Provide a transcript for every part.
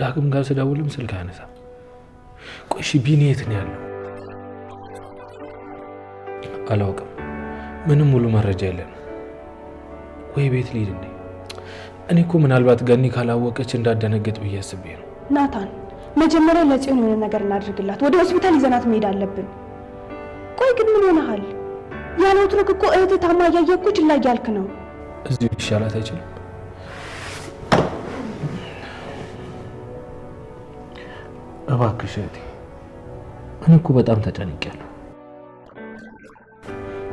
ዳግም ጋር ስደውልም ስልክ አያነሳም። ቆይ እሺ ቢኒ የት ነው ያለው? አላውቅም። ምንም ሙሉ መረጃ የለንም። ወይ ቤት ልሂድ እንዴ? እኔ እኮ ምናልባት ገኒ ካላወቀች እንዳደነግጥ ብዬ አስቤ ነው። ናታን መጀመሪያ ለጽዮን የሆነ ነገር እናድርግላት። ወደ ሆስፒታል ይዘናት መሄድ አለብን። ቆይ ግን ምን ሆነሃል? ያለው ትርክ እኮ እህት ታማ እያየኩ ችላ እያልክ ነው። እዚሁ ይሻላት አይችልም? እባክሽ እህቴ፣ እኔ እኮ በጣም ተጨንቄያለሁ።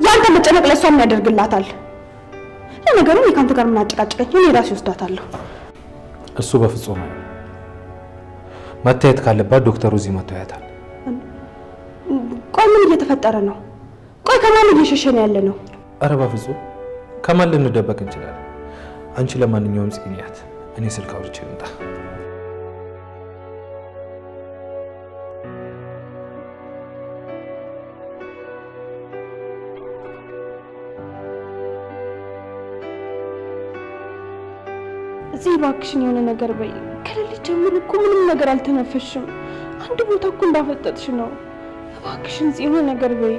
ያንተ መጨነቅ ለሷ ምን ያደርግላታል? ለነገሩ እኔ ካንተ ጋር ምን አጨቃጨቀኝ? እኔ ራሴ ወስዳታለሁ። እሱ በፍጹም አይሆንም። መታየት ካለባት ዶክተሩ እዚህ መጥቶ ያያታል። ቆይ ምን እየተፈጠረ ነው? ቆይ ከማን እየሸሸን ያለ ነው? ኧረ በፍጹም ከማን ልንደበቅ እንችላለን? አንቺ ለማንኛውም ጽኒያት፣ እኔ ስልክ አውርቼ ልምጣ። እዚህ እባክሽን የሆነ ነገር በይ። ከሌሊት ጀምሮ እኮ ምንም ነገር አልተነፈሽም። አንድ ቦታ እኮ እንዳፈጠጥሽ ነው። እባክሽን የሆነ ነገር በይ።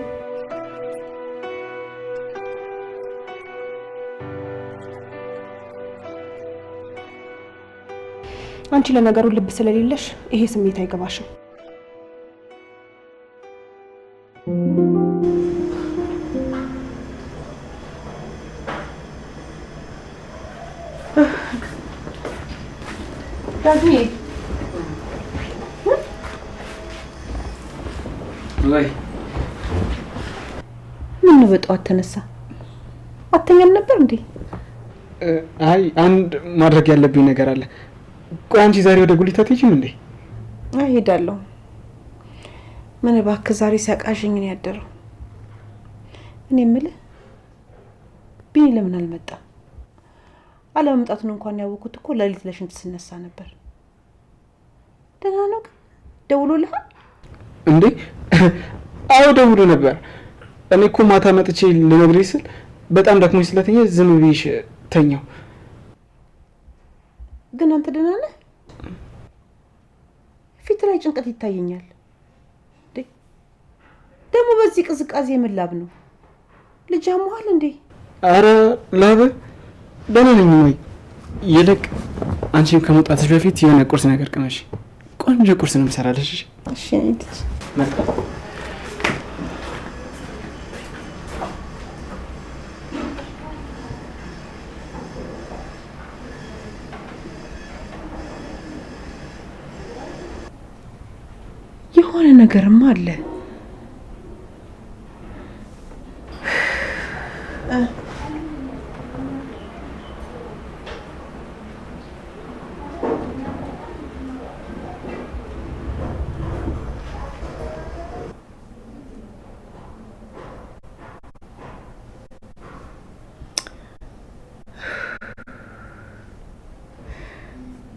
አንቺ ለነገሩ ልብ ስለሌለሽ ይሄ ስሜት አይገባሽም። ዳግሜ ወይ ምን በጠዋት ተነሳ? አተኛም ነበር እንዴ? አይ አንድ ማድረግ ያለብኝ ነገር አለ። ቆይ አንቺ ዛሬ ወደ ጉሊት አትሄጂም እንዴ? አይ ሄዳለሁ። ምን እባክህ ዛሬ ሲያቃዥኝ ነው ያደረው። እኔ የምልህ ቢኒ ለምን አልመጣም? አለመምጣቱን እንኳን ያወኩት እኮ ለሊት ለሽንት ስነሳ ነበር። ደህና ነው? ደውሎልሃል እንዴ? አዎ ደውሎ ነበር። እኔ እኮ ማታ መጥቼ ልነግርሽ ስል በጣም ደክሞኝ ስለተኛ ዝም ብዬሽ ተኛው። ግን አንተ ደህና ነህ? ፊት ላይ ጭንቀት ይታየኛል። ደግሞ በዚህ ቅዝቃዜ የምላብ ነው። ልጅ አሞሃል እንዴ? አረ ላበ ደህና ነኝ። ወይ ይልቅ አንቺም ከመውጣትሽ በፊት የሆነ ቁርስ ነገር ቅመሽ። ቆንጆ ቁርስ ነው የምሰራልሽ። እሺ እንዴ? የሆነ ነገርማ አለ።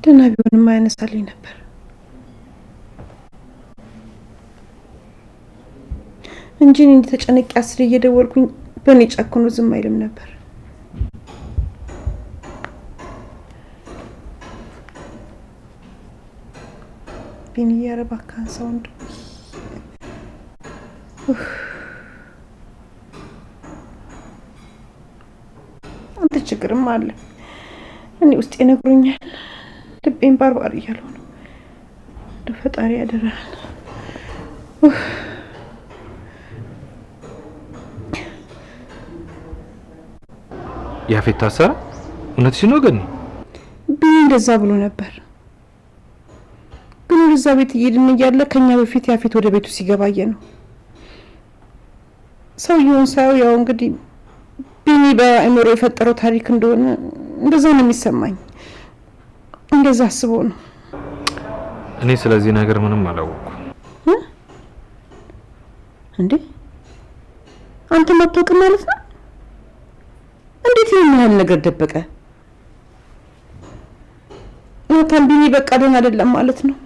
ደህና ቢሆንም አያነሳልኝ ነበር። እንጂ እኔ ተጨነቂ አስሬ እየደወልኩኝ በእኔ ጨክኖ ዝም አይልም ነበር። ቢኒ ያረባካን ሳውንድ አንተ ችግርም አለ። እኔ ውስጥ ይነግሩኛል። ልቤን ባርባር እያለው ነው። ለፈጣሪ ያደራል። ያፌት ታሰረ? እውነትሽ ነው ገኒ? ቢኒ እንደዛ ብሎ ነበር። ግን ወደዛ ቤት እየሄድን እያለ ከኛ በፊት ያፌት ወደ ቤቱ ሲገባየ ነው። ሰውየውን ሳየው ያው እንግዲህ ቢኒ በአእምሮ የፈጠረው ታሪክ እንደሆነ እንደዛ ነው የሚሰማኝ። እንደዛ አስቦ ነው። እኔ ስለዚህ ነገር ምንም አላወኩም። እንዴ አንተ ማጥቶቅ ማለት ነው? እንዴት ይሄን ነገር ደበቀ? ናታን ቢኒ በቃ ደህና አይደለም ማለት ነው?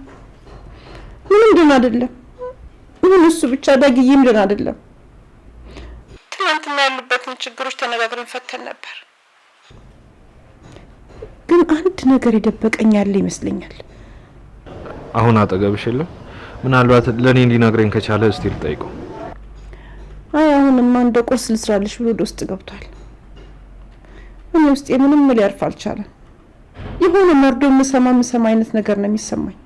ምንም ደህና አይደለም። ምን እሱ ብቻ ዳግዬም ደህና አይደለም። ትናንትና ያሉበትን ችግሮች ተነጋግረን ፈተን ነበር። ግን አንድ ነገር የደበቀኝ ያለ ይመስለኛል። አሁን አጠገብሽ የለም? ምናልባት ለኔ እንዲነግረኝ ከቻለ እስቲ ልጠይቀው። አይ አሁንማ እንደ ቁርስ ልስራልሽ ብሎ ወደ ውስጥ ገብቷል። እኔ ውስጥ ምንም ሊያርፍ አልቻለም። የሆነ መርዶ የምሰማ አይነት ነገር ነው የሚሰማኝ።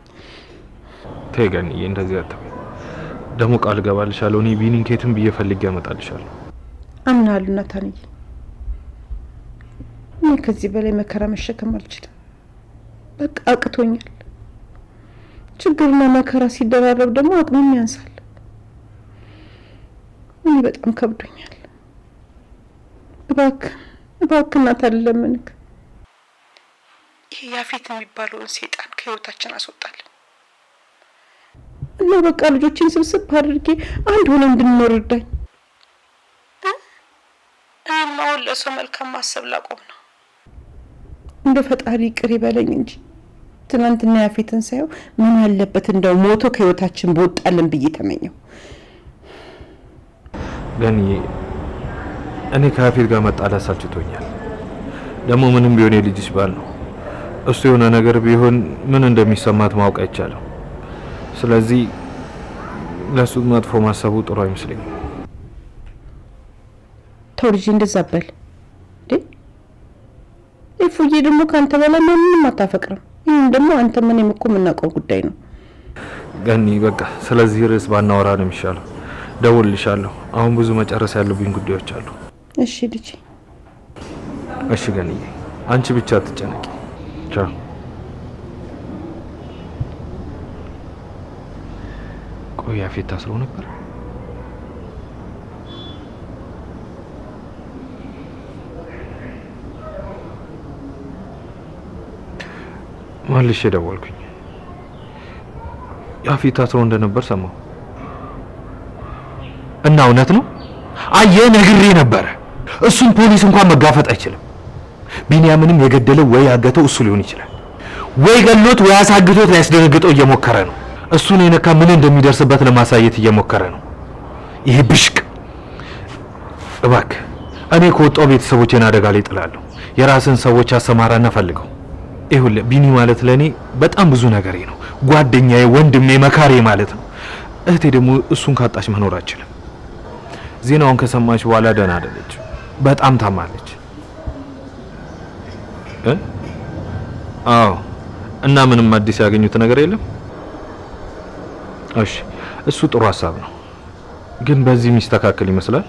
ተይ ገንዬ እንደዚህ አትበይ። ደግሞ ቃል ገባልሻለሁ እኔ ቢኒን ከየትም ብዬ ፈልጌ አመጣልሻለሁ። አምናለሁ ናታንዬ። እኔ ከዚህ በላይ መከራ መሸከም አልችልም። በቃ አቅቶኛል። ችግርና መከራ ሲደራረብ ደግሞ አቅምም ያንሳል። እኔ በጣም ከብዶኛል። እባክህ ናታን ለምንክ ይሄ ያፌት የሚባለውን ሰይጣን ከህይወታችን አስወጣለን እና በቃ ልጆችን ስብስብ አድርጌ አንድ ሆነ እንድንኖር እርዳኝ። እኔማ ለሰው መልካም ማሰብ ላቆም ነው። እንደ ፈጣሪ ይቅር ይበለኝ እንጂ ትናንትና ያፌትን ሳየው ምን አለበት እንደው ሞቶ ከህይወታችን በወጣልን ብዬ ተመኘው። ገንዬ እኔ ከያፌት ጋር መጣላት ሰልችቶኛል። ደግሞ ምንም ቢሆን የልጅሽ ባል ነው። እሱ የሆነ ነገር ቢሆን ምን እንደሚሰማት ማወቅ አይቻልም። ስለዚህ ለሱ መጥፎ ማሰቡ ጥሩ አይመስለኝም። ተው ልጅ እንደዛ በል እንዴ። እፉዬ ደግሞ ካንተ በላይ ምንም አታፈቅርም። ይሄን ደግሞ አንተ ምን እኮ የምናውቀው ጉዳይ ነው። ገኒ በቃ ስለዚህ ርዕስ ባናወራ ነው የሚሻለው። ደውልልሻለሁ። አሁን ብዙ መጨረስ ያለብኝ ጉዳዮች አሉ። እሺ ልጅ። እሺ ገኒዬ፣ አንቺ ብቻ አትጨነቂ። ቻው። ቆይ ያፌት ታስሮ ነበር? መልሼ ደወልኩኝ። ያፌት ታስሮ እንደነበር ሰማሁ። እና እውነት ነው? አየህ ነግሬ ነበረ። እሱን ፖሊስ እንኳን መጋፈጥ አይችልም። ቢንያምንም የገደለው ወይ ያገተው እሱ ሊሆን ይችላል፣ ወይ ገሎት ወይ አሳግቶት ሊያስደነግጠው እየሞከረ ነው። እሱን የነካ ምን እንደሚደርስበት ለማሳየት እየሞከረ ነው። ይሄ ብሽቅ። እባክህ እኔ ከወጣው ቤተሰቦቼን አደጋ ላይ ጥላለሁ። የራስን ሰዎች አሰማራና ፈልገው። ይኸውልህ ቢኒ ማለት ለኔ በጣም ብዙ ነገሬ ነው። ጓደኛዬ፣ ወንድሜ፣ መካሬ ማለት ነው። እህቴ ደግሞ እሱን ካጣች መኖር አትችልም። ዜናውን ከሰማች በኋላ ደህና አይደለች፣ በጣም ታማለች። አዎ። እና ምንም አዲስ ያገኙት ነገር የለም? እሺ፣ እሱ ጥሩ ሀሳብ ነው፣ ግን በዚህ የሚስተካከል ይመስላል።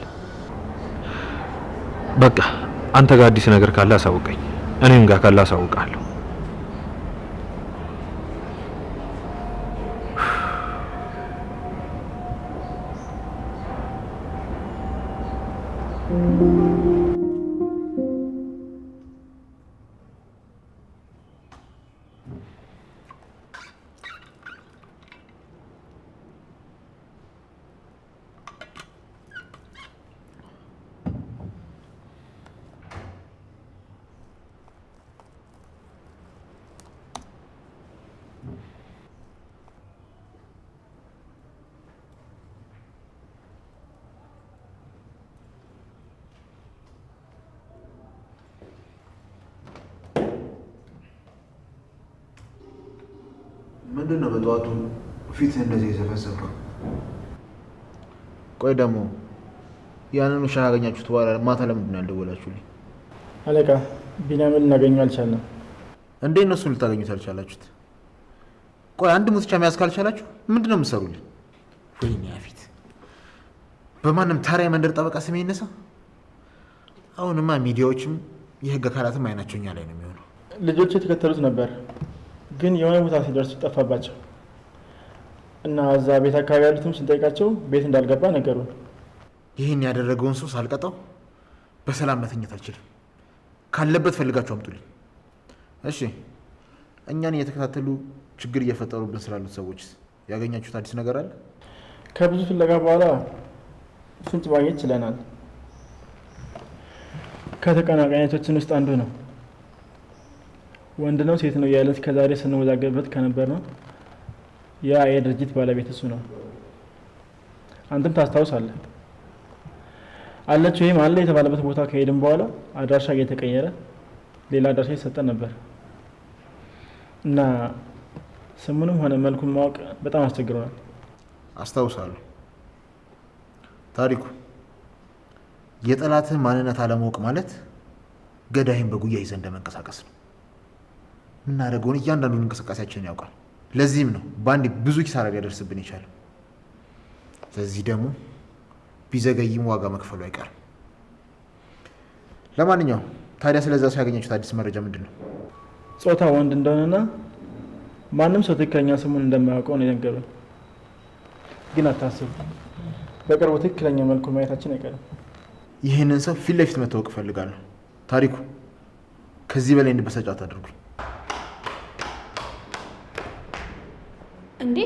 በቃ አንተ ጋር አዲስ ነገር ካለ አሳውቀኝ፣ እኔም ጋር ካለ አሳውቃለሁ። ምንድን ነው በጠዋቱ ፊት እንደዚህ የዘፈዘፈው? ቆይ ደግሞ ያንን ውሻ ካገኛችሁት በኋላ ማታ ለምንድን ነው ያልደወላችሁልኝ? አለቃ ቢንያምን ልናገኘው አልቻልንም። እንዴት ነው እሱን ልታገኙት አልቻላችሁት? ቆይ አንድ ሙትቻ መያዝ ካልቻላችሁ ምንድን ነው የምትሰሩልኝ? ወይኔ ያፌት፣ በማንም ታሪያ መንደር ጠበቃ ስሜ ይነሳ። አሁንማ ሚዲያዎችም የህግ አካላትም አይናቸው እኛ ላይ ነው የሚሆነው። ልጆቹ የተከተሉት ነበር፣ ግን የሆነ ቦታ ሲደርሱ ጠፋባቸው እና እዛ ቤት አካባቢ ያሉትም ስንጠይቃቸው ቤት እንዳልገባ ነገሩን። ይህን ያደረገውን ሰው ሳልቀጣው በሰላም መተኛት አልችልም። ካለበት ፈልጋችሁ አምጡልኝ። እሺ፣ እኛን እየተከታተሉ ችግር እየፈጠሩብን ስላሉት ሰዎች ያገኛችሁት አዲስ ነገር አለ? ከብዙ ፍለጋ በኋላ ፍንጭ ማግኘት ችለናል። ከተቀናቃኞቻችን ውስጥ አንዱ ነው። ወንድ ነው ሴት ነው ያለት ከዛሬ ስንወዛገብበት ከነበር ነው። ያ የድርጅት ባለቤት እሱ ነው። አንተም ታስታውሳለህ። አለችው ይሄም አለ የተባለበት ቦታ ከሄድን በኋላ አድራሻ እየተቀየረ ሌላ አድራሻ ይሰጠን ነበር እና ስሙንም ሆነ መልኩን ማወቅ በጣም አስቸግሮናል። አስታውሳለሁ። ታሪኩ የጠላትህ ማንነት አለማወቅ ማለት ገዳይን በጉያ ይዘህ እንደመንቀሳቀስ ነው። የምናደርገውን እያንዳንዱን እንቅስቃሴያችንን ያውቃል። ለዚህም ነው በአንድ ብዙ ኪሳራ ሊያደርስብን ይቻላል። ለዚህ ደግሞ ቢዘገይም ዋጋ መክፈሉ አይቀርም። ለማንኛውም ታዲያ ስለዛ ሰው ያገኛችሁት አዲስ መረጃ ምንድን ነው? ጾታ ወንድ እንደሆነና ማንም ሰው ትክክለኛ ስሙን እንደማያውቀው ነው የነገሩን። ግን አታስቡ፣ በቅርቡ ትክክለኛ መልኩ ማየታችን አይቀርም። ይህንን ሰው ፊት ለፊት መታወቅ እፈልጋለሁ። ታሪኩ ከዚህ በላይ እንድበሳጫት አድርጉኝ። እንዴ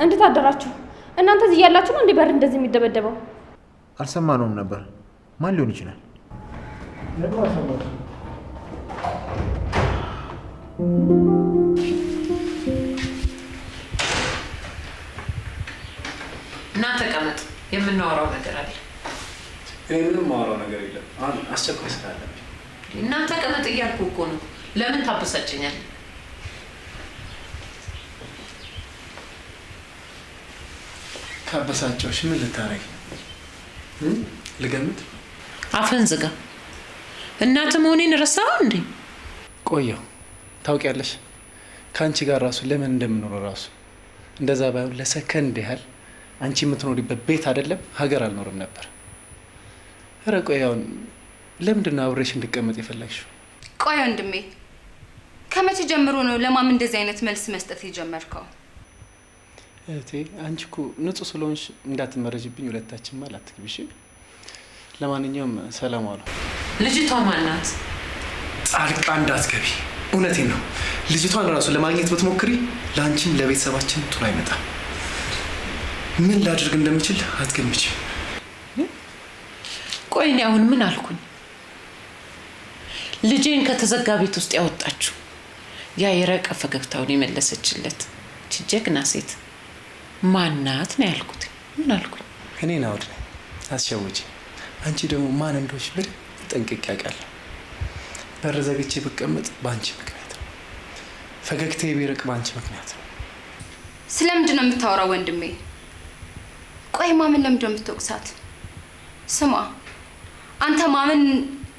እንዴት አደራችሁ? እናንተ እዚህ ያላችሁ ነው እንዴ በር እንደዚህ የሚደበደበው? አልሰማነውም ነበር። ማን ሊሆን ይችላል? እና ተቀመጥ፣ የምናወራው ነገር አለ። እኔ ምንም ማወራው ነገር የለም። አሁን አስቸኳይ ስራ አለብኝ። እና ተቀመጥ እያልኩ እኮ ነው። ለምን ታበሳጨኛል? ካበሳጨሁሽ ምን ልታረጊ? ልገምት? አፍህን ዝጋ። እናትህ መሆኔን ረሳኸው እንዴ? ቆየሁ። ታውቂያለሽ፣ ከአንቺ ጋር ራሱ ለምን እንደምኖረው ራሱ እንደዛ ባይሆን ለሰከንድ ያህል አንቺ የምትኖሪበት ቤት አይደለም ሀገር አልኖርም ነበር። ኧረ ቆይ፣ አሁን ለምንድን ነው አብሬሽ እንድቀመጥ የፈለግሽው? ቆይ ወንድሜ፣ ከመቼ ጀምሮ ነው ለማም እንደዚህ አይነት መልስ መስጠት የጀመርከው? እህቴ፣ አንቺ እኮ ንጹህ ስለሆንሽ እንዳትመረጅብኝ ሁለታችን ማል አትግቢሽ። ለማንኛውም ሰላም ዋሉ። ልጅቷ ማናት? ጣልቃ እንዳትገቢ። እውነቴን ነው። ልጅቷን ራሱ ለማግኘት ብትሞክሪ ለአንቺም ለቤተሰባችን ጥሩ አይመጣም። ምን ላድርግ እንደምችል አትገምችም። ቆይ እኔ አሁን ምን አልኩኝ? ልጄን ከተዘጋ ቤት ውስጥ ያወጣችሁ ያ የረቀ ፈገግታውን የመለሰችለት ጀግና ሴት ማናት ነው ያልኩት? ምን አልኩኝ? እኔ ናውድ አስሸውጂ። አንቺ ደግሞ ማን እንደሆንሽ በደንብ ጠንቅቄ አውቃለሁ። በር ዘግቼ ብቀመጥ በአንቺ ምክንያት ነው። ፈገግታዬ ቢርቅ በአንቺ ምክንያት ነው። ስለምንድን ነው የምታወራው ወንድሜ? ቆይ ማምን ለምንድን ነው የምትወቅሳት? ስማ፣ አንተ ማምን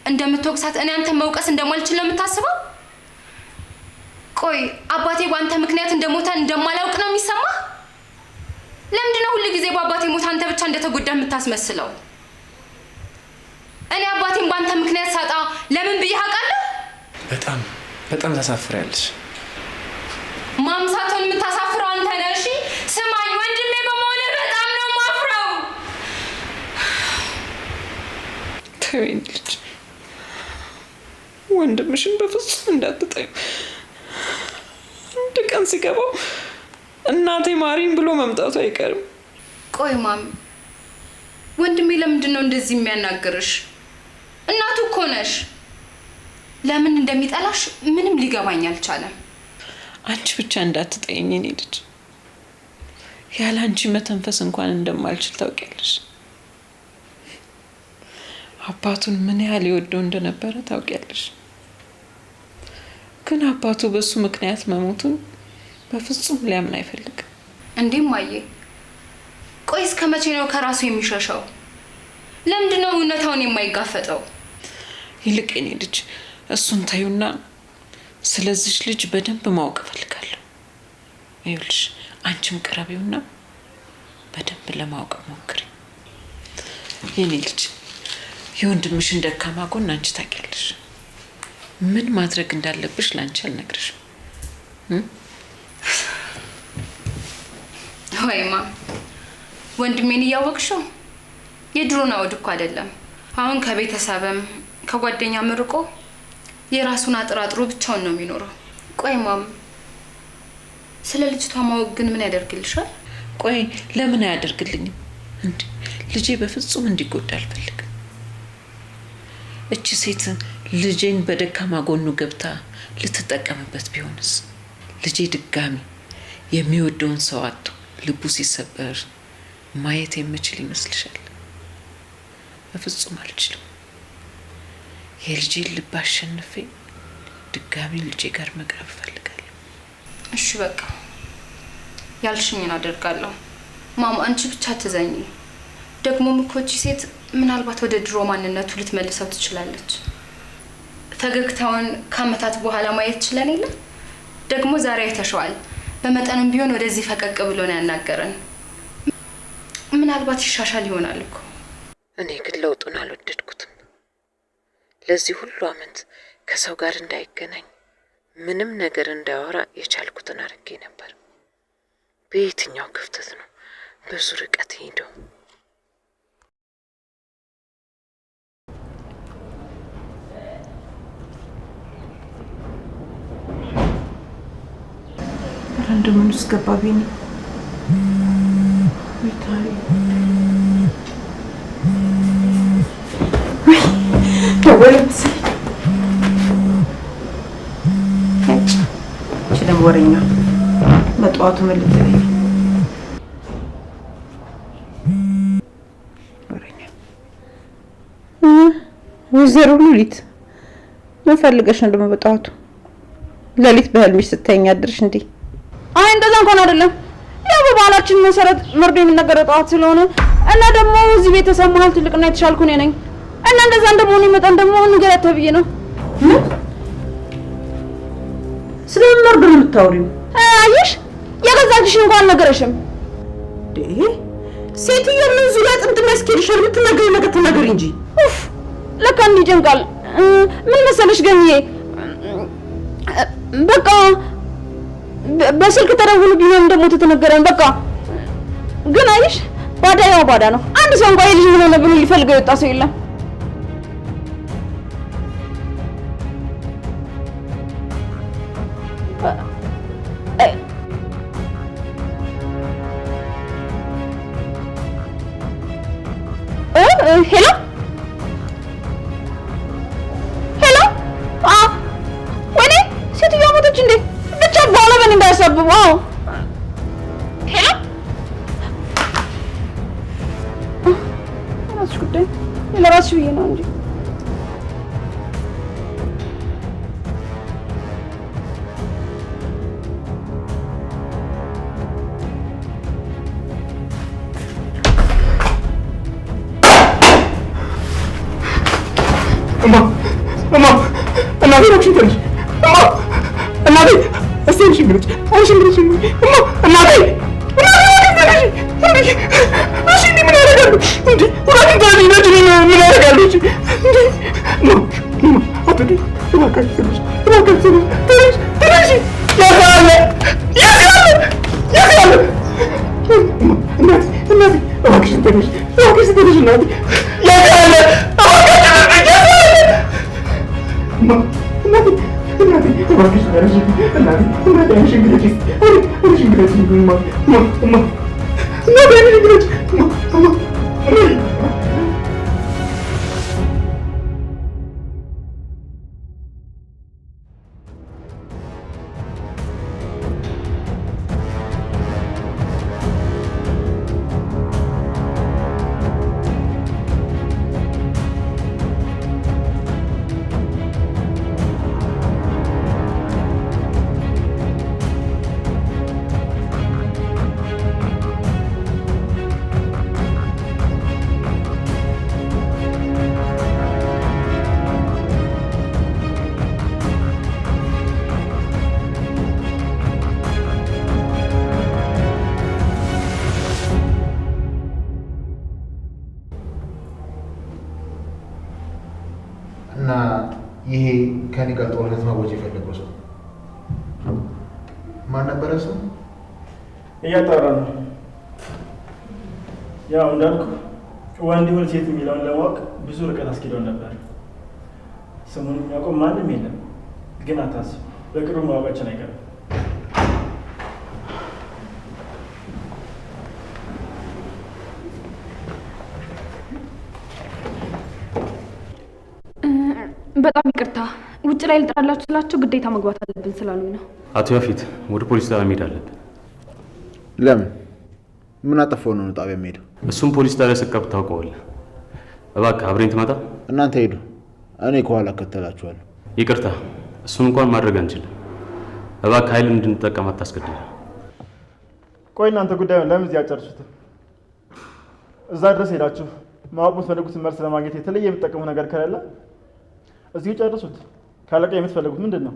እንደምትወቅሳት እኔ አንተ መውቀስ እንደማልችል ነው የምታስበው? ቆይ አባቴ በአንተ ምክንያት እንደሞተ እንደማላውቅ ነው የሚሰማ? ለምንድን ነው ሁሉ ጊዜ በአባቴ ሞት አንተ ብቻ እንደተጎዳ የምታስመስለው? እኔ አባቴን በአንተ ምክንያት ሳጣ ለምን ብዬ አውቃለሁ? በጣም ታሳፍሪያለሽ። ማምሳቱን የምታሳፍረው አንተ ነህ። እሺ ስማኝ ወንድሜ፣ በመሆነ በጣም ነው የማፍረው። ተወኝ ልጅ፣ ወንድምሽን በፍጹም እንዳትጠዩ። አንድ ቀን ሲገባው እናቴ ማሪን ብሎ መምጣቱ አይቀርም። ቆይ ማም፣ ወንድሜ ለምንድን ነው እንደዚህ የሚያናግርሽ? እናቱ እኮ ነሽ። ለምን እንደሚጠላሽ ምንም ሊገባኝ አልቻለም። አንቺ ብቻ እንዳትጠይኝ እኔ ልጅ፣ ያለ አንቺ መተንፈስ እንኳን እንደማልችል ታውቂያለሽ። አባቱን ምን ያህል ይወደው እንደነበረ ታውቂያለሽ። ግን አባቱ በሱ ምክንያት መሞቱን በፍጹም ሊያምን አይፈልግም። እንዴም ማየ፣ ቆይ እስከ መቼ ነው ከራሱ የሚሸሸው? ለምንድን ነው እውነታውን የማይጋፈጠው? ይልቅ የኔ ልጅ እሱን ታዩና ስለዚህ ልጅ በደንብ ማወቅ እፈልጋለሁ። ይኸውልሽ አንቺም ቅረቢውና በደንብ ለማወቅ ሞክሪ። የኔ ልጅ የወንድምሽን ደካማ ጎን አንቺ ታውቂያለሽ። ምን ማድረግ እንዳለብሽ ላንቺ አልነግርሽም። ወይማ ወንድሜን እያወቅሽው የድሮን አውድ እኮ አይደለም። አሁን ከቤተሰብም ከጓደኛም ርቆ የራሱን አጥራጥሮ ብቻውን ነው የሚኖረው። ቆይ ማም፣ ስለ ልጅቷ ማወቅ ግን ምን ያደርግልሻል? ቆይ ለምን አያደርግልኝም? እንዴ ልጄ በፍጹም እንዲጎዳ አልፈልግም። እቺ ሴት ልጄን በደካማ ጎኑ ገብታ ልትጠቀምበት ቢሆንስ? ልጄ ድጋሚ የሚወደውን ሰው አጥቶ ልቡ ሲሰበር ማየት የምችል ይመስልሻል? በፍጹም አልችልም። የልጄን ልብ አሸንፌ ድጋሚ ልጄ ጋር መቅረብ እፈልጋለሁ። እሺ በቃ ያልሽኝን አደርጋለሁ። ማማ አንቺ ብቻ ትዘኝ። ደግሞም እኮ እቺ ሴት ምናልባት ወደ ድሮ ማንነቱ ልትመልሰው ትችላለች። ፈገግታውን ከዓመታት በኋላ ማየት ችለን የለ? ደግሞ ዛሬ አይተሽዋል። በመጠንም ቢሆን ወደዚህ ፈቀቅ ብሎ ነው ያናገረን። ምናልባት ይሻሻል ይሆናል እኮ። እኔ ግን ለውጡን አልወደድኩትም። ለዚህ ሁሉ ዓመት ከሰው ጋር እንዳይገናኝ ምንም ነገር እንዳያወራ የቻልኩትን አድርጌ ነበር። በየትኛው ክፍተት ነው ብዙ ርቀት ሄደው? እንደምን ውስጥ ገባቢ ነው ይታይ ደወለች። እቺ ደግሞ ወሬኛ በጠዋቱ መልእክት ላይ ወሬኛ ወይዘሮ ሉሊት ምን ፈልገሽ ነው ደግሞ በጠዋቱ? ሌሊት በህልምሽ ስተኛ አድርሽ እንዴ? አይ እንደዛ እንኳን አይደለም። ያው በባህላችን መሰረት መርዶ የሚነገረው ጠዋት ስለሆነ እና ደግሞ እዚህ ቤተሰብ መሀል ትልቅና የተሻልኩ እኔ ነኝ እና እንደዛ እንደመሆኑ መጠን ደግሞ ንገሪያት ተብዬ ነው። ስለምን መርዶ ነው የምታወሪው? አየሽ የገዛልሽ እንኳን ነገረሽም እንዴ? ሴትዮ ምን ዙሪያ ጥምጥም ያስኬድሻል? የምትናገሪ ነገር ተናገሪ እንጂ። ኡፍ ለካ እንዲህ ጀንቃል። ምን መሰለሽ ገምዬ በቃ በስልክ ተደውሎ ቢሆን እንደሞተ ተነገረን። በቃ ግን አይሽ ባዳ ያው ባዳ ነው። አንድ ሰው እንኳን የልጅ ሆነ ብሎ ሊፈልገው የወጣ ሰው የለም። ሄሎ ሄሎ ወይኔ ሴትዮዋ ሞተች እንዴ? ብቻ በኋላ በእኔ እንዳያሳብቡ። ሄሎ እራስሽ ጉዳይ ለራስሽ ብዬ ነው እንጂ እናቴ እባክሽን ተነሽ። እናቴ እስቲ እንሽንግረጭ አንሽንግረጭ። እናቴ ተነሽ። እሺ እንዲህ ምን ያደርጋሉ እንዴ? እባክሽን ተነሽ። ነጭ ምን ያደርጋሉ እንጂ እንዴ? አትዲ እባክሽን ተነሽ። እባክሽን ተነሽ። ተነሽ። ያሳለ እናቴ እባክሽን ተነሽ። እባክሽን ተነሽ እናቴ ያሳለ እና ይሄ ከኔ ጋር ጦርነት ማወጅ የፈለገው ሰው ማን ነበረ? ሰው እያጣራ ነው። ያው እንዳልኩ ወንድ ይሁን ሴት የሚለውን ለማወቅ ብዙ ርቀት አስኪደውን ነበር። ስሙን የሚያውቀው ማንም የለም። ግን አታስብ፣ በቅርቡ ማወቃችን አይቀርም። በጣም ይቅርታ፣ ውጭ ላይ ልጥራላችሁ ስላችሁ ግዴታ መግባት አለብን ስላሉኝ ነው። አቶ ያፊት ወደ ፖሊስ ጣቢያ መሄድ አለብን። ለምን? ምን አጠፋው ነው ጣቢያ የምሄደው? እሱም ፖሊስ ጣቢያ ስቀርብ ታውቀዋለህ። እባክህ አብረኝ ትመጣ? እናንተ ሄዱ፣ እኔ ከኋላ እከተላችኋለሁ። ይቅርታ፣ እሱን እንኳን ማድረግ አንችልም። እባክህ ኃይል እንድንጠቀም አታስገድደን። ቆይ እናንተ ጉዳዩን ለምን እዚህ አጨርሱትም? እዛ ድረስ ሄዳችሁ ማወቅ የምትፈልጉትን መልስ ለማግኘት የተለየ የምትጠቀሙት ነገር ከሌለ እዚሁ ጨርሱት። ካለቃ የምትፈልጉት ምንድን ነው?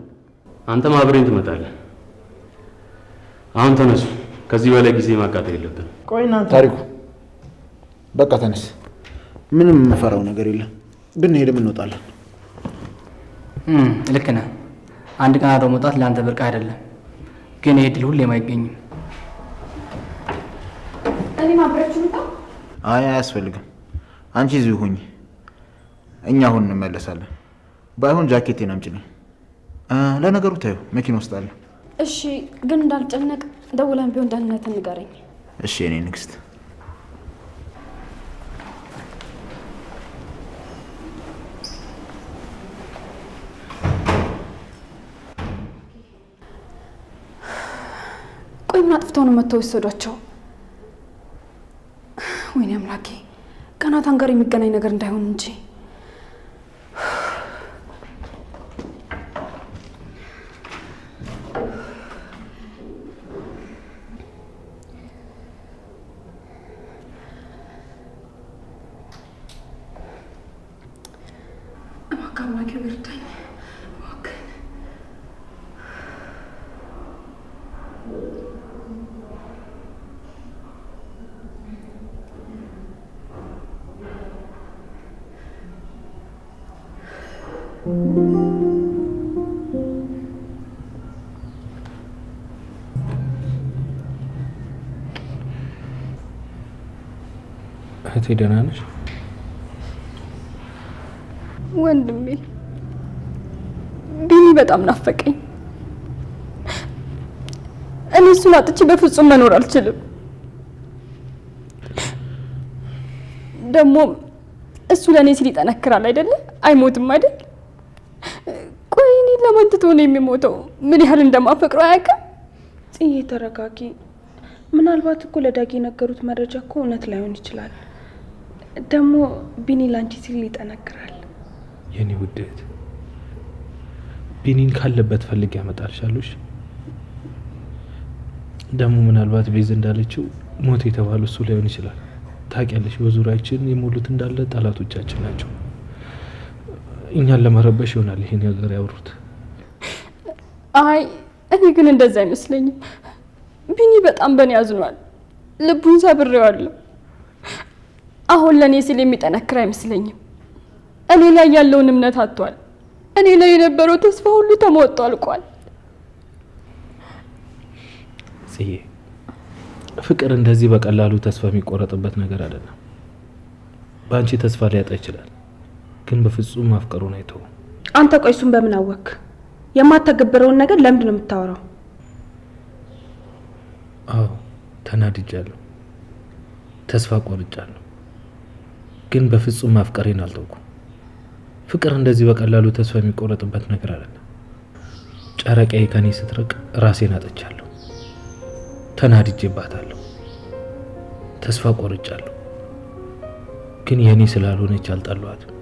አንተም አብረኝ ትመጣለህ። አሁን ተነሱ። ከዚህ በላይ ጊዜ ማቃጠል የለብንም። ቆይ እናንተ ታሪኩ በቃ ተነስ። ምንም የምፈራው ነገር የለም። ብንሄድም እንወጣለን። ልክ ነህ። አንድ ቀን አብረው መውጣት ለአንተ ብርቅ አይደለም፣ ግን ይሄ ድል ሁሌም አይገኝም። እኔም አብራችሁ ልጣ? አይ አያስፈልግም። አንቺ እዚሁ ሁኚ። እኛ አሁን እንመለሳለን። ባይሆን ጃኬቴን አምጪልኝ። ለነገሩ ታዩ መኪና ውስጥ አለ። እሺ፣ ግን እንዳልጨነቅ ደውለን ቢሆን ደህንነትን ንገረኝ። እሺ የኔ ንግስት። ቆይ ምን አጥፍተው ነው መጥተው ወሰዷቸው? ወይኔ አምላኬ፣ ከናታን ጋር የሚገናኝ ነገር እንዳይሆን እንጂ። አምላኬ ይርዳኝ። እህቴ ደህና ነሽ? ወንድሜ ቢኒ በጣም ናፈቀኝ። እኔ እሱን አጥቼ በፍጹም መኖር አልችልም። ደግሞ እሱ ለእኔ ሲል ይጠነክራል አይደለ? አይሞትም አይደል? ቆይ እኔ ለማን ትቶ ነው የሚሞተው? ምን ያህል እንደማፈቅረው አያውቅም። ጽዬ ተረጋጊ። ምናልባት እኮ ለዳጊ የነገሩት መረጃ እኮ እውነት ላይሆን ይችላል። ደግሞ ቢኒ ላንቺ ሲል ይጠነክራል። የኔ ውድ እህት ቢኒን ካለበት ፈልግ ያመጣልሻለሽ። ደግሞ ምናልባት ቤዝ እንዳለችው ሞት የተባለው እሱ ላይሆን ይችላል። ታውቂያለሽ፣ በዙሪያችን የሞሉት እንዳለ ጠላቶቻችን ናቸው። እኛን ለመረበሽ ይሆናል ይሄን ነገር ያወሩት። አይ እኔ ግን እንደዛ አይመስለኝም። ቢኒ በጣም በእኔ አዝኗል። ልቡን ሰብሬዋለሁ። አሁን ለእኔ ሲል የሚጠነክር አይመስለኝም። እኔ ላይ ያለውን እምነት አጥቷል። እኔ ላይ የነበረው ተስፋ ሁሉ ተሟጦ አልቋል። ጽዬ፣ ፍቅር እንደዚህ በቀላሉ ተስፋ የሚቆረጥበት ነገር አይደለም። በአንቺ ተስፋ ሊያጣ ይችላል፣ ግን በፍጹም ማፍቀሩን አይተውም። አንተ ቆይ እሱን በምን አወክ? የማተገብረውን ነገር ለምንድን ነው የምታወራው? አዎ ተናድጃለሁ፣ ተስፋ ቆርጫለሁ፣ ግን በፍጹም ማፍቀሬን አልተውኩም። ፍቅር እንደዚህ በቀላሉ ተስፋ የሚቆረጥበት ነገር አይደለም። ጨረቃዬ ከኔ ስትርቅ ራሴን አጥቻለሁ፣ ተናድጄባታለሁ፣ ተስፋ ቆርጫለሁ፣ ግን የኔ ስላልሆነች አልጠሏትም።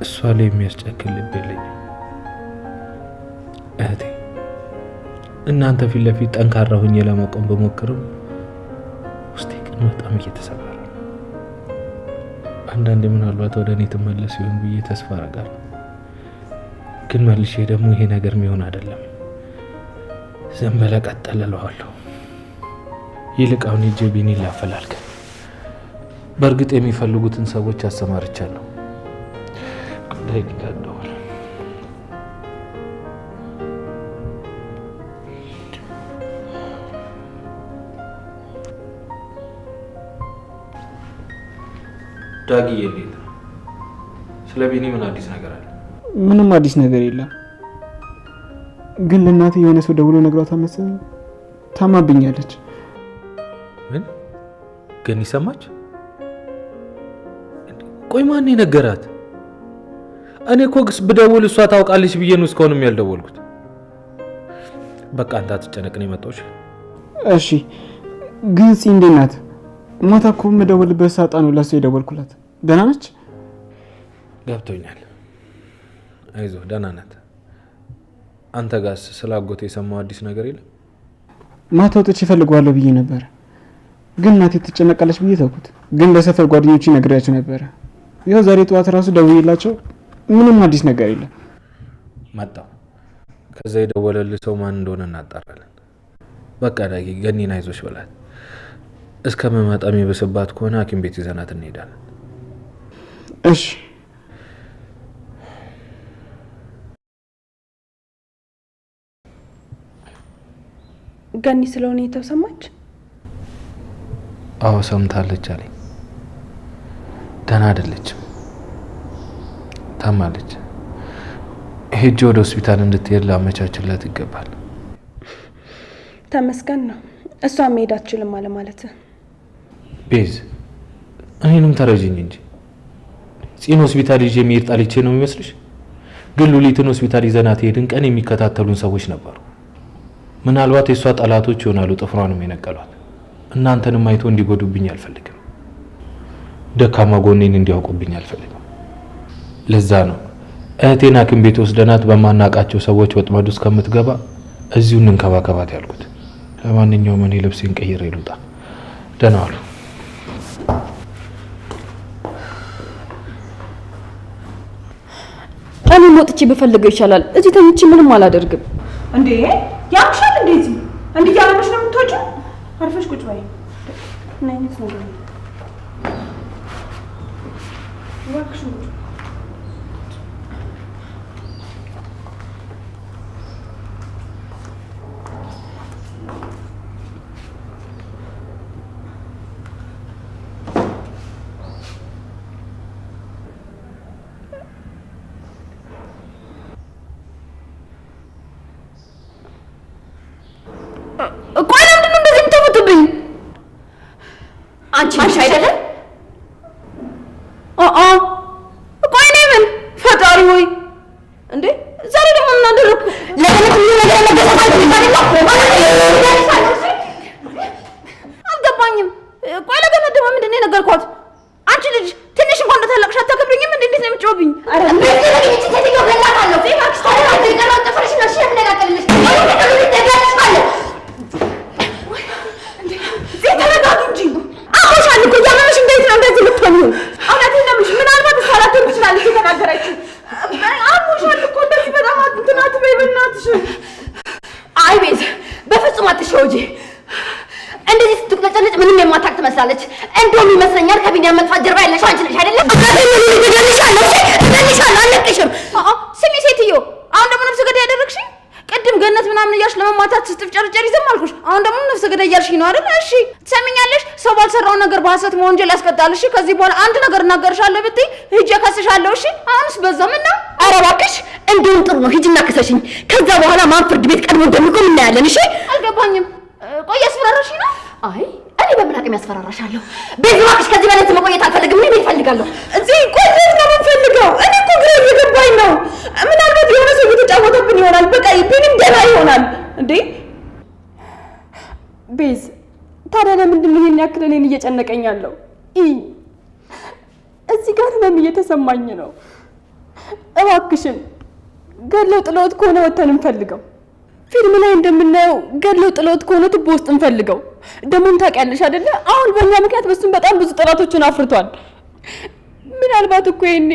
እሷ ላይ የሚያስጨክል ልብ የለኝም እህቴ። እናንተ ፊት ለፊት ጠንካራ ሁኜ ለመቆም በሞክርም ውስጤ ግን በጣም እየተሰበረ ነው። አንዳንዴ ምናልባት ወደ እኔ ትመለስ ይሆን ብዬ ተስፋ አደርጋለሁ። ግን መልሼ ደግሞ ይሄ ነገር የሚሆን አይደለም። ዝም ብለህ ቀጥል እለዋለሁ። ይልቅ አሁን ሂጅ ቢኒን ላፈላልግ። በእርግጥ የሚፈልጉትን ሰዎች አሰማርቻለሁ። ደቂቃ ደውል። ዳጊ እንዴት ነው? ስለ ቢኒ ምን አዲስ ነገር አለ? ምንም አዲስ ነገር የለም። ግን ለእናቴ የሆነ ሰው ደውሎ ነግሯታል መሰለኝ። ታማብኛለች። ምን ግን ይሰማች? ቆይ ማን የነገራት? እኔ እኮ ብደውል እሷ ታውቃለች ብዬ ነው እስካሁንም ያልደወልኩት። በቃ አንተ አትጨነቅ፣ ነው የመጣሁሽ። እሺ ግን እንዴት ናት? ማታ እኮ የምደውልበት ሳጣ ነው ለእሷ የደወልኩላት። ደህና ነች? ገብቶኛል። አይዞህ ደህና ናት። አንተ ጋርስ ስለ አጎቴ የሰማው አዲስ ነገር የለም? ማታ ወጥቼ እፈልገዋለሁ ብዬ ነበር፣ ግን እናቴ ትጨነቃለች ብዬ ተውኩት። ግን ለሰፈር ጓደኞቼ ነግሬያቸው ነበረ። ያው ዛሬ ጠዋት ራሱ ደውዬላቸው ምንም አዲስ ነገር የለም። መጣሁ። ከዛ የደወለልህ ሰው ማን እንደሆነ እናጣራለን። በቃ ዳጊ ገኒን አይዞሽ በላት። እስከመመጣ የሚብስባት ከሆነ ሐኪም ቤት ይዘናት እንሄዳለን። እሺ ገኒ ስለሆነ የተሰማች? አዎ ሰምታለች አለኝ። ደህና አይደለችም፣ ታማለች። ሄጄ ወደ ሆስፒታል እንድትሄድ ላመቻችላት ይገባል። ተመስገን ነው። እሷ መሄድ አትችልም አለ ማለት። ቤዝ እኔንም ተረጅኝ እንጂ ጽዮን ሆስፒታል ይዤ መሄድ ጣልቼ ነው የሚመስልሽ? ግን ሉሊትን ሆስፒታል ይዘናት ሄድን ቀን የሚከታተሉን ሰዎች ነበሩ። ምናልባት የሷ ጠላቶች ይሆናሉ ጥፍሯንም የነቀሏት። እናንተንም አይቶ እንዲጎዱብኝ አልፈልግም። ደካማ ጎኔን እንዲያውቁብኝ አልፈልግም። ለዛ ነው እህቴን ሐኪም ቤት ወስደናት በማናቃቸው ሰዎች ወጥመድ ውስጥ ከምትገባ እዚሁ እንንከባከባት ያልኩት። ለማንኛውም እኔ ልብሴን ቀይሬ ልውጣ። ደህና ዋሉ። እኔ ወጥቼ በፈልገው ይሻላል። እዚህ ተኝቼ ምንም አላደርግም። እንዴ ያምሻል? እንደዚህ እንዴ ያለሽ ነው የምትወጪው? አርፈሽ ቁጭ በይ። ምን አይነት ነው ግን? እባክሽ አንቺ አይደለም? ቆይ እኔ ምን ፈጣሪ ሆይ እንዴ ዛሬ ደግሞ ምን አደረኩ? አልገባኝም። ቆይ ለገነት ደግሞ ምንድን ነው የነገርኳት? አንቺ ልጅ ትንሽ እንኳን እንደታላቅሽ አታከብሪኝም? እንዴት ነው የምትጮህብኝ? ተረጋጊ እንጂ አሞሻል እኮ እያመመሽ እንዴት ነው እንደዚህ የምትሆኚው? እውነቴን ነው የምልሽ። ምናልባት እሷ ላትሆን ትችላለች የተናገረችው። አሞሻል እኮ እንደዚህ በጣም እንትን አትበይ በእናትሽ። አይ ቤዛ በፍጹም አትሸወጂ። እንደዚህ ስትቁለጨለጭ ምንም የማታውቅ ትመስላለች። እንደውም ይመስለኛል ከቢኒያም መጥፋት ጀርባ ያለሽው አንቺ ነሽ አይደለም? እገልሻለሁ፣ አልለቅሽም። ስሚ ሴትዮ፣ አሁን ደግሞ ነፍሰ ገዳይ ያደረግሽኝ። ቅድም ገነት ምናምን እያልሽ ለመማታት ስትፍጨርጨሪ ዝም አልኩሽ። አሁን ደግሞ ነፍሰ ገዳይ እያልሽኝ ነው አይደል? እሺ ትሰሚኛለሽ? ሰው ባልሰራው ነገር በሐሰት መወንጀል ያስቀጣል። እሺ ከዚህ በኋላ አንድ ነገር እናገርሻለሁ ብትይ ሂጅ እከስሻለሁ። እሺ አሁንስ በዛው ምን ነው? ኧረ እባክሽ እንደውም ጥሩ ነው። ሂጂና ክሰሽኝ። ከዛ በኋላ ማን ፍርድ ቤት ቀድሞ እንደሚቆም እናያለን። እሺ አልገባኝም። ቆይ ያስፈራራሽኝ ነው? አይ እኔ በምን አቅም ያስፈራራሻለሁ? ቤዛ እባክሽ ከዚህ በላይ መቆየት አልፈልግም። እኔ እፈልጋለሁ። እዚህ ቆይ ነው የምንፈልገው? እኔ እኮ ግራ እየገባኝ ነው። ምናልባት የሆነ ሰው እየተጫወተብን ይሆናል። በቃ ቢኒም ደህና ይሆናል እንዴ? ቤዝ ታዲያ ለምንድን ነው ይሄን ያክል እኔን እየጨነቀኝ ያለው? እዚህ ጋር ህመም እየተሰማኝ ነው። እባክሽን ገለው ጥለውት ከሆነ ወተን እንፈልገው። ፊልም ላይ እንደምናየው ገለው ጥለውት ከሆነ ቱቦ ውስጥ እንፈልገው። ደሞም ታውቂያለሽ አይደለ? አሁን በእኛ ምክንያት በሱም በጣም ብዙ ጠላቶችን አፍርቷል። ምናልባት እኮ ይሄኔ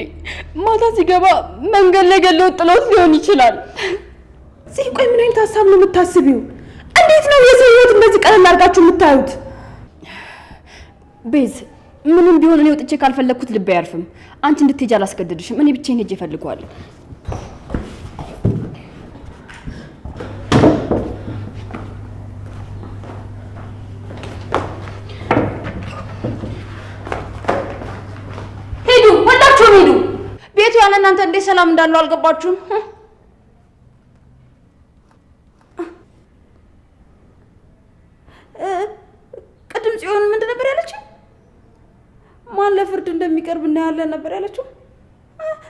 ማታ ሲገባ መንገድ ላይ ገለው ጥለውት ሊሆን ይችላል። እዚህ ቆይ ምን አይነት ሀሳብ ነው የምታስቢው? እንዴት ነው የሰው ህይወት እንደዚህ ቀለል አድርጋችሁ የምታዩት? ቤዝ ምንም ቢሆን እኔ ወጥቼ ካልፈለኩት ልብ አያርፍም። አንቺ እንድትሄጂ አላስገድድሽም። እኔ ብቻዬን ሄጄ እፈልገዋለሁ። ሄዱ፣ ሁላችሁም ሄዱ። ቤቱ ያለ እናንተ እንዴት ሰላም እንዳለው አልገባችሁም? ቅድም ጽዮን ምንድን ነበር ያለችው? ማን ለፍርድ እንደሚቀርብ እናያለን ነበር ያለችው።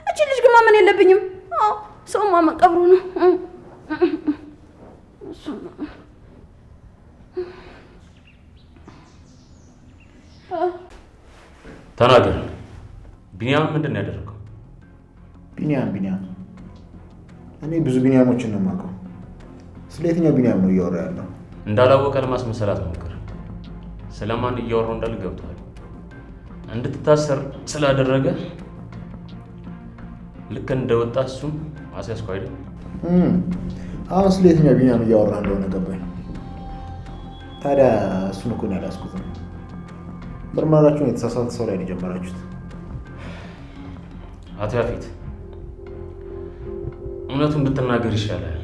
እቺ ልጅ ግን ማመን የለብኝም። ሰው ማመን ቀብሩ ነው። ተናገር። ቢኒያም ምንድን ነው ያደረገው? ቢኒያም እኔ ብዙ ቢኒያሞችን ነው የማውቀው። ስለ የትኛው ቢኒያም ነው እያወራ ያለው? እንዳላወቀ ለማስመሰላት ሞክር። ስለማን እያወራው እንዳለ ገብቷል። እንድትታሰር ስላደረገ ልክ እንደወጣ እሱም አስያዝኩ አይደል? አሁን ስለ የትኛው ቢኒያም እያወራ እንደሆነ ገባኝ። ታዲያ እሱን እኮ ነው ያላስኩት። ምርመራችሁን የተሳሳተ ሰው ላይ ነው የጀመራችሁት። አቶ ያፌት እውነቱን ብትናገር ይሻላል።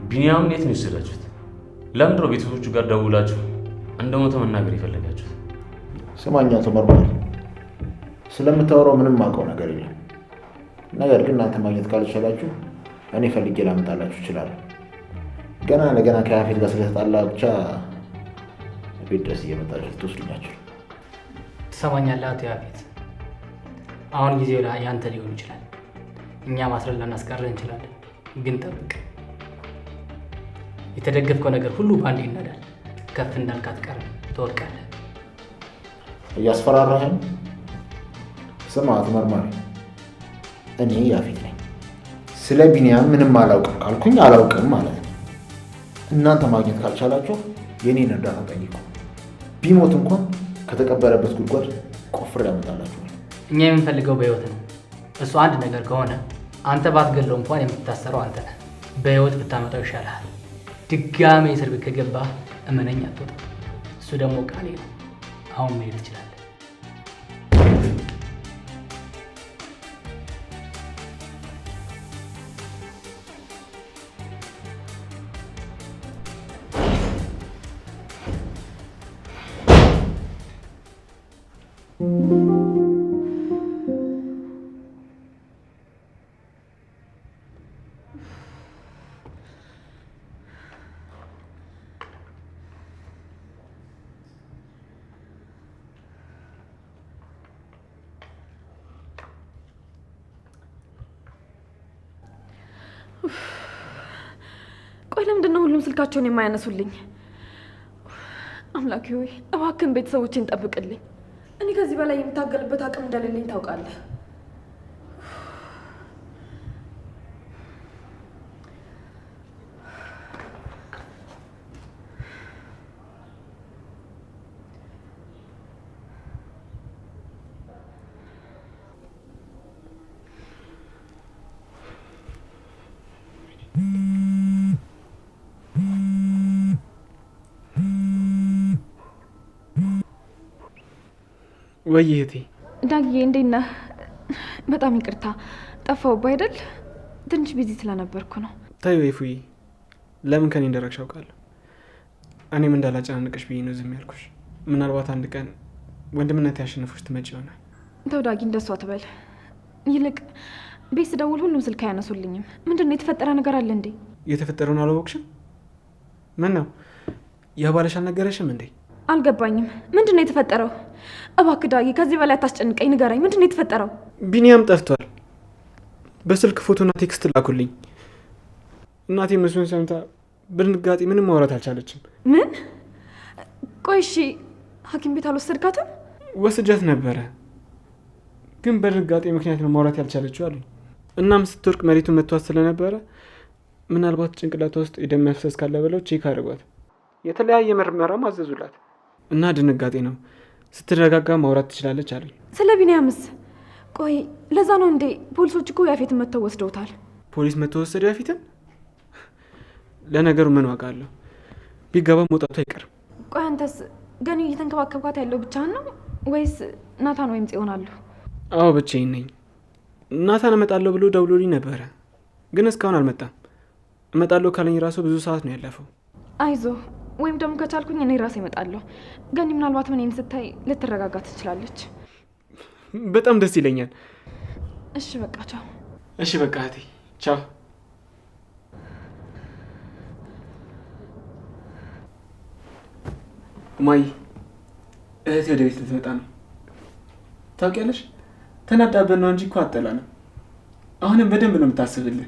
ቢኒያምን የት ነው የወሰዳችሁት? ለምንድን ነው ቤተሰቦቹ ጋር ደውላችሁ እንደሞተ መናገር የፈለጋችሁት? ስማኝ አቶ መርማሪ፣ ስለምታወራው ምንም ማውቀው ነገር የለም። ነገር ግን እናንተ ማግኘት ካልቻላችሁ እኔ ፈልጌ ላመጣላችሁ እችላለሁ። ገና ለገና ከያፌት ጋር ስለተጣላ ብቻ ቤት ድረስ እየመጣችሁ ትወስዱኛችሁ። ትሰማኛለህ አቶ ያፌት? አሁን ጊዜው ያንተ ሊሆን ይችላል። እኛ ማስረድ ላናስቀርህ እንችላለን፣ ግን ጠብቅ። የተደገፍከው ነገር ሁሉ በአንዴ ይናዳል። ከፍ እንዳልክ አትቀርም፣ ትወድቃለህ። እያስፈራራኸኝ? ስማ አቶ መርማሪ፣ እኔ ያፌት ነኝ። ስለ ቢኒያም ምንም አላውቅም ካልኩኝ አላውቅም ማለት ነው። እናንተ ማግኘት ካልቻላችሁ የኔን እርዳታ ጠይቁ። ቢሞት እንኳን ከተቀበረበት ጉድጓድ ቆፍሬ ያመጣላችኋል። እኛ የምንፈልገው በህይወት ነው። እሱ አንድ ነገር ከሆነ አንተ ባትገለው እንኳን የምትታሰረው አንተ ነህ። በህይወት ብታመጣው ይሻልሃል። ድጋሜ እስር ቤት ከገባህ እመነኝ አትወጣም። እሱ ደግሞ ቃሌ ነው። አሁን መሄድ ትችላለህ። ቆይ ለምንድን ነው ሁሉም ስልካቸውን የማያነሱልኝ? አምላኬ ሆይ እባክህን ቤተሰቦቼን ጠብቅልኝ። እኔ ከዚህ በላይ የምታገልበት አቅም እንደሌለኝ ታውቃለህ። ወይ እህቴ ዳግዬ እንዴት ነህ? በጣም ይቅርታ ጠፋሁብህ አይደል? ትንሽ ቢዚ ስለነበርኩ ነው። ተይው ይፉዬ፣ ለምን ከኔ እንደራቅሽ አውቃለሁ። እኔም እንዳላጨናንቅሽ ብዬ ነው ዝም ያልኩሽ። ምናልባት አንድ ቀን ወንድምነት ያሸንፎች ትመጪ ይሆናል። ተው ዳጊ፣ እንደሱ አትበል። ይልቅ ቤት ስደውል ሁሉም ስልክ አያነሱልኝም። ምንድን ነው የተፈጠረ ነገር አለ እንዴ? የተፈጠረውን አላወቅሽም? ምን ነው የባለሽ አልነገረሽም እንዴ? አልገባኝም። ምንድን ነው የተፈጠረው? እባክህ ዳጊ ከዚህ በላይ አታስጨንቀኝ፣ ንገረኝ። ምንድን ነው የተፈጠረው? ቢኒያም ጠፍቷል። በስልክ ፎቶና ቴክስት ላኩልኝ። እናቴ መስሎኝ ሰምታ በድንጋጤ ምንም ማውራት አልቻለችም። ምን? ቆይ እሺ ሐኪም ቤት እናም ስትወርቅ መሬቱን መቷት ስለነበረ ምናልባት ጭንቅላቷ ውስጥ የደም መፍሰስ ካለ ብለው ቼክ አድርጓት የተለያየ ምርመራም አዘዙላት እና ድንጋጤ ነው። ስትረጋጋ ማውራት ትችላለች አሉኝ። ስለ ቢኒያምስ? ቆይ ለዛ ነው እንዴ ፖሊሶች እኮ ያፌትን መተው ወስደውታል። ፖሊስ መተው ወሰደ ያፌትን? ለነገሩ ምን ዋጋ አለው? ቢገባ መውጣቱ አይቀርም። ቆይ አንተስ ገኒ እየተንከባከብካት ያለው ብቻህን ነው ወይስ ናታን ወይም ጽዮን አሉ? አዎ ብቻዬን ነኝ። ናታን እመጣለሁ ብሎ ደውሎልኝ ነበረ፣ ግን እስካሁን አልመጣም። እመጣለሁ ካለኝ ራሱ ብዙ ሰዓት ነው ያለፈው። አይዞ፣ ወይም ደግሞ ከቻልኩኝ እኔ ራሴ እመጣለሁ። ገኒ ምናልባት እኔን ስታይ ልትረጋጋ ትችላለች። በጣም ደስ ይለኛል። እሺ በቃ ቻው። እሺ በቃ እህቴ ቻው። ማይ እህቴ ወደ ቤት ልትመጣ ነው። ታውቂያለሽ፣ ተናዳበን ነው እንጂ እኮ አጠላንም። አሁንም በደንብ ነው የምታስብልህ።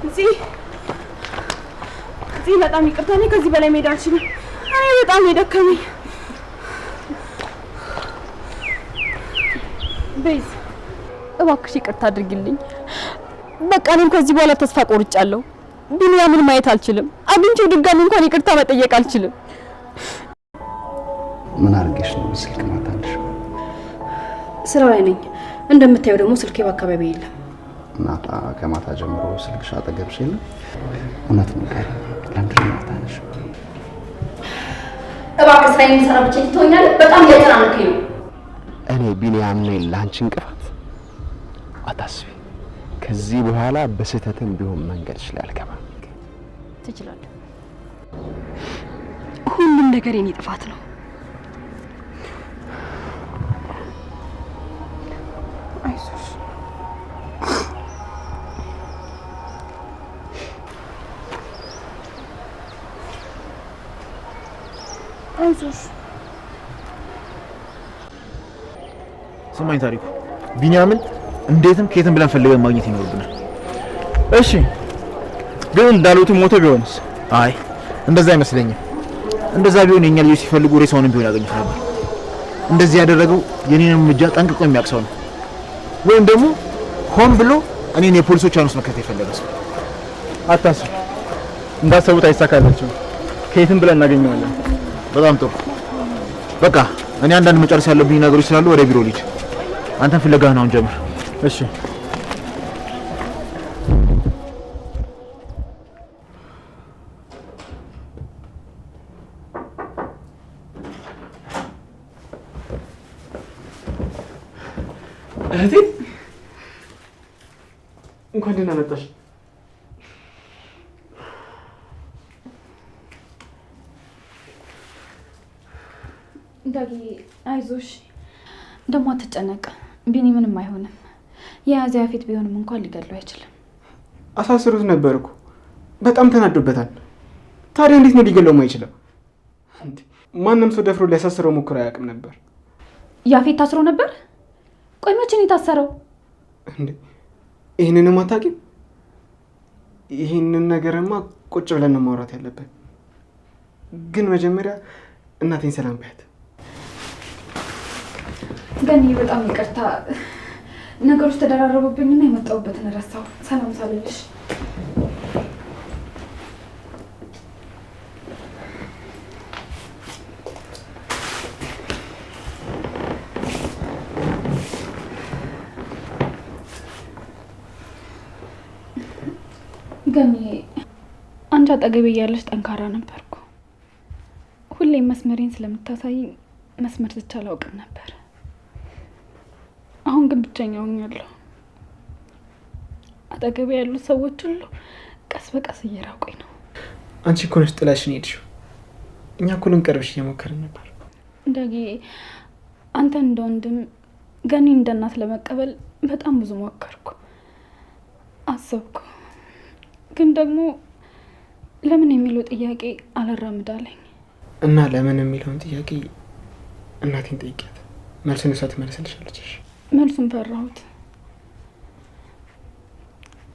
እዚህ በጣም ይቅርታ፣ እኔ ከዚህ በላይ መሄድ አልችልም። እኔ በጣም የደከመኝ። ቤዝ እባክሽ ይቅርታ አድርጊልኝ። በቃ እኔም ከዚህ በኋላ ተስፋ ቆርጫለሁ። ቢኒያምን ማየት አልችልም። አግኝቼው ድጋሚ እንኳን ይቅርታ መጠየቅ አልችልም። ምን አድርገሽ ነው ስልክ ማታለሽ? ስራ ላይ ነኝ። እንደምታየው ደግሞ ስልኬ በአካባቢ የለም። ከማታ ጀምሮ ስልክሽ አጠገብሽ የለም? እውነት ነገር ለምንድን ነው የማታነሽ? እባክህ ስራ የሚሰራ ብቻ ትተወኛለህ? በጣም እያጨናነቀኝ ነው። እኔ ቢኒያም ነኝ ለአንቺ እንቅፋት? አታስቢ፣ ከዚህ በኋላ በስህተትም ቢሆን መንገድሽ ላይ አልገባም። ትችላለህ። ሁሉም ነገር የኔ ጥፋት ነው። አይዞሽ አይዞሽ። ስማኝ ታሪኩ፣ ቢኒያምን እንዴትም ከየትም ብለን ፈልገን ማግኘት ይኖርብናል። እሺ፣ ግን እንዳሉት ሞቶ ቢሆንስ? አይ እንደዛ አይመስለኝም። እንደዛ ቢሆን የኛ ልጆች ሲፈልጉ ሬሳውንም ቢሆን ያገኙት ነበር። እንደዚህ ያደረገው የኔንም እርምጃ ጠንቅቆ የሚያውቅ ሰው ነው። ወይም ደግሞ ሆን ብሎ እኔን የፖሊሶች አይን ውስጥ መከተል የፈለገ ሰው። አታስብ፣ እንዳሰቡት አይሳካላቸውም። ከየትም ብለን እናገኘዋለን። በጣም ጥሩ። በቃ እኔ አንዳንድ መጨረስ ያለብኝ ነገሮች ስላሉ ወደ ቢሮ ልሂድ። አንተን ፍለጋህን አሁን ጀምር። እሺ። እህቴ እንኳን ደህና መጣሽ። ዳጊ አይዞሽ፣ ደግሞ አትጨነቅ። ቢኒ ምንም አይሆንም። የያዘ ፊት ቢሆንም እንኳን ሊገድለው አይችልም። አሳስሩት ነበር እኮ በጣም ተናዶበታል። ታዲያ እንዴት ነው ሊገለው የማይችለው? ማንም ሰው ደፍሮ ሊያሳስረው ሞክሮ አያውቅም ነበር። ያፌት ታስሮ ነበር? ቆይ መቼ ነው የታሰረው? እንዴ ይህንንም አታውቂም? ይህንን ነገርማ ቁጭ ብለን ነው ማውራት ያለብን። ግን መጀመሪያ እናቴን ሰላም በያት። ገኒ በጣም ይቅርታ፣ ነገሮች ተደራረቡብኝና የመጣሁበትን ረሳሁ። ሰላም ሳልልሽ። ገኒ አንቺ አጠገቤ እያለሽ ጠንካራ ነበርኩ። ሁሌም መስመሬን ስለምታሳይ መስመር ትቼ አላውቅም ነበር። አሁን ግን ብቸኛ ሆኛለሁ። አጠገቤ ያሉ ሰዎች ሁሉ ቀስ በቀስ እየራቁኝ ነው። አንቺ እኮ ነሽ ጥላሽን ሄድሽው። እኛ እኮ ልንቀርብሽ እየሞከርን ነበር። ዳጊ አንተ እንደ ወንድም፣ ገኒ እንደ እናት ለመቀበል በጣም ብዙ ሞከርኩ፣ አሰብኩ። ግን ደግሞ ለምን የሚለው ጥያቄ አላራምዳለኝ። እና ለምን የሚለውን ጥያቄ እናቴን ጠይቂያት፣ መልሱን እሷ ትመልስልሻለች። መልሱን ፈራሁት።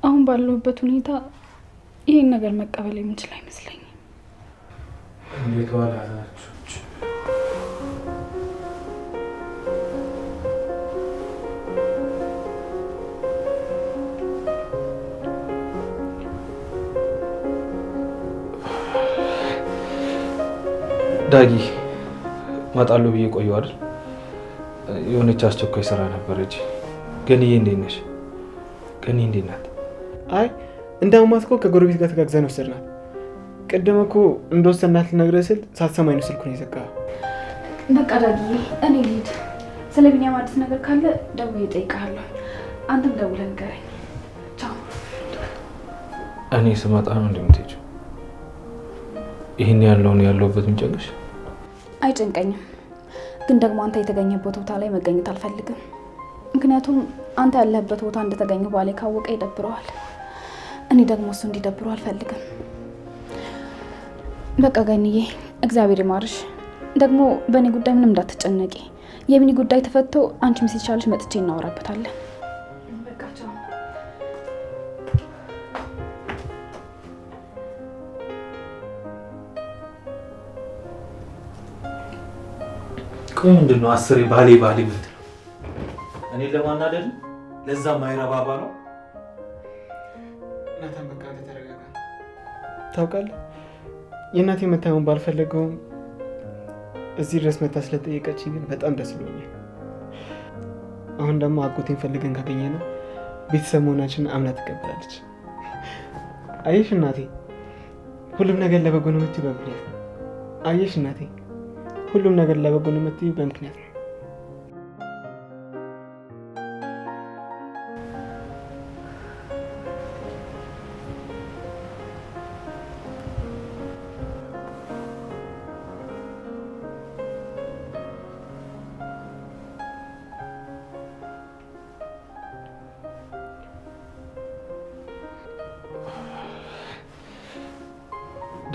አሁን ባለሁበት ሁኔታ ይህን ነገር መቀበል የምችል አይመስለኝም። እንዴት ዋላችሁ? ዳጊ እመጣለሁ ብዬ ቆየሁ አይደል? የሆነች አስቸኳይ ስራ ነበረች። ገኒዬ እንዴት ነሽ? ገኒ እንዴት ናት? አይ እንዳውማት እኮ ከጎረቤት ጋር ተጋግዘን ወሰድናት። ቅድም እኮ እንደወሰድናት ልነግርህ ስል ሳትሰማኝ ነው ስልኩን የዘጋኸው። በቃ ዳጊዬ እኔ ልሂድ። ስለ ቢኒያም አዲስ ነገር ካለ ደውዬ እጠይቅሃለሁ። አንተም ደውለህ ንገረኝ። ቻው። እኔ ስመጣ ነው እንደምትሄጂው? ይህን ያለሁበት ምንጨቅሽ? አይጨንቀኝም፣ ግን ደግሞ አንተ የተገኘበት ቦታ ላይ መገኘት አልፈልግም። ምክንያቱም አንተ ያለህበት ቦታ እንደተገኘ ባሌ ካወቀ ይደብረዋል። እኔ ደግሞ እሱ እንዲደብረው አልፈልግም። በቃ ገኒዬ እግዚአብሔር ይማርሽ። ደግሞ በእኔ ጉዳይ ምንም እንዳትጨነቂ። የቢኒ ጉዳይ ተፈቶ አንቺም ሲቻልሽ መጥቼ እናወራበታለን። በቃ ቻው። ቆይ ምንድን ነው አስሬ ባሌ ምትለው? እኔ ለማናደድ ለዛ ማይረባባ ነው። እናታን በቃ አንተ ተረጋጋ። ታውቃለህ የእናቴ መታመን ባልፈለገውም እዚህ ድረስ መታ ስለጠየቀችኝ ግን በጣም ደስ ብሎኛል። አሁን ደግሞ አጎቴን ፈልገን ካገኘነው ቤተሰብ መሆናችንን አምና ትቀበላለች። አየሽ እናቴ፣ ሁሉም ነገር ለበጎ ነው የምትይው በምክንያት ነው። አየሽ እናቴ፣ ሁሉም ነገር ለበጎ ነው የምትይው በምክንያት ነው።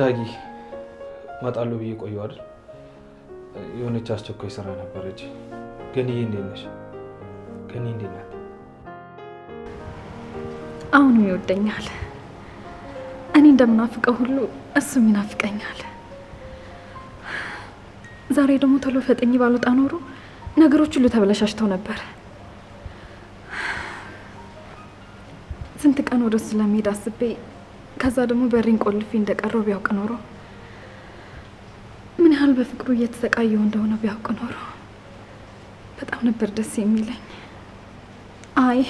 ዳጊ እመጣለሁ ብዬ ቆየሁ አይደል? የሆነች አስቸኳይ ስራ ነበረች። ገንዬ እንዴት ነሽ? ገኒ እንዴት ናት? አሁንም ይወደኛል። እኔ እንደምናፍቀው ሁሉ እሱም ይናፍቀኛል። ዛሬ ደግሞ ቶሎ ፈጠኝ ባልወጣ ኖሮ ነገሮች ሁሉ ተበላሻሽተው ነበር። ስንት ቀን ወደ እሱ ለመሄድ አስቤ ከዛ ደግሞ በሬን ቆልፌ እንደቀረው ቢያውቅ ኖሮ ምን ያህል በፍቅሩ እየተሰቃየው እንደሆነ ቢያውቅ ኖሮ በጣም ነበር ደስ የሚለኝ። አይ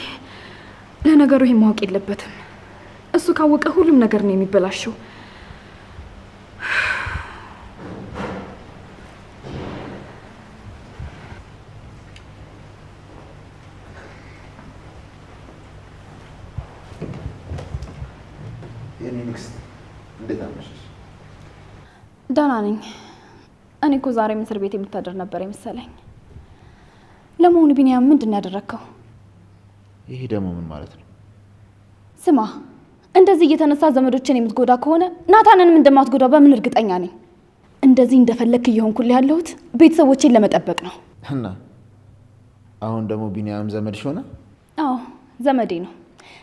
ለነገሩ ይሄ ማወቅ የለበትም። እሱ ካወቀ ሁሉም ነገር ነው የሚበላሸው። ደህና ነኝ። እኔ እኮ ዛሬ እስር ቤት የምታደር ነበር የመሰለኝ። ለመሆኑ ቢኒያም ምንድን ያደረግከው? ይሄ ደግሞ ምን ማለት ነው? ስማ፣ እንደዚህ እየተነሳ ዘመዶችን የምትጎዳ ከሆነ ናታንንም እንደማትጎዳው በምን እርግጠኛ ነኝ? እንደዚህ እንደፈለክ እየሆንኩልህ ያለሁት ቤተሰቦቼን ለመጠበቅ ነው። እና አሁን ደግሞ ቢኒያም ዘመድሽ ሆነ? አዎ ዘመዴ ነው።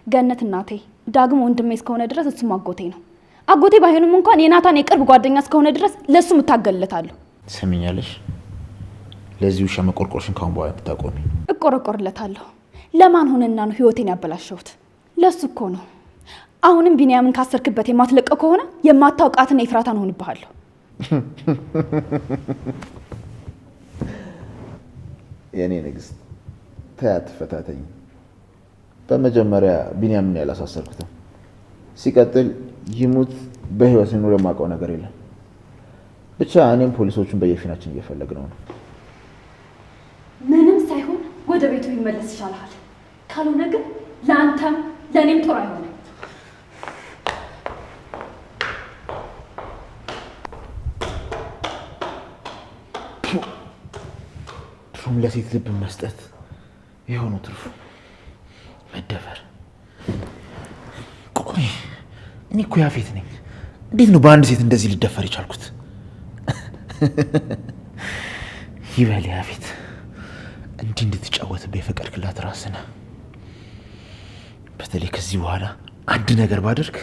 ገነት እናቴ፣ ዳግም ወንድሜ እስከሆነ ድረስ እሱም አጎቴ ነው። አጎቴ ባይሆንም እንኳን የናታን የቅርብ ጓደኛ እስከሆነ ድረስ ለሱ እታገልለታለሁ። ሰሚኛለሽ? ለዚህ ውሻ መቆርቆርሽን ካሁን በኋላ ብታቆሚ። እቆረቆርለታለሁ። ለማን ሆነና ነው ህይወቴን ያበላሸሁት? ለሱ እኮ ነው። አሁንም ቢኒያምን ካሰርክበት የማትለቀው ከሆነ የማታውቃትን ኤፍራታን ሆንብሃለሁ። የኔ ንግስት ተያት ፈታተኝ። በመጀመሪያ ቢኒያምን ያላሳሰርኩትም፣ ሲቀጥል ይሙት በህይወት ሲኖር የማውቀው ነገር የለም። ብቻ እኔም ፖሊሶቹን በየፊናችን እየፈለግነው ነው። ምንም ሳይሆን ወደ ቤቱ ይመለስ ይሻላል። ካልሆነ ግን ለአንተም ለእኔም ጥሩ አይሆንም። ድሮም ለሴት ልብ መስጠት የሆነው ትርፉ መደፈር። ቆይ እኔ እኮ ያፌት ነኝ። እንዴት ነው በአንድ ሴት እንደዚህ ሊደፈር የቻልኩት? ይበል ያፌት፣ እንዲህ እንድትጫወትብህ የፈቀድክላት ራስህ ነህ። በተለይ ከዚህ በኋላ አንድ ነገር ባደርግ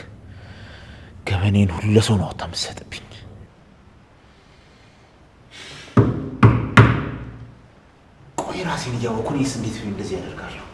ገበኔን ሁሉ ለሰው ነው አውጥታ የምትሰጥብኝ። ቆይ ራሴን እያወኩ እኔስ እንዴት እንደዚህ ያደርጋለሁ?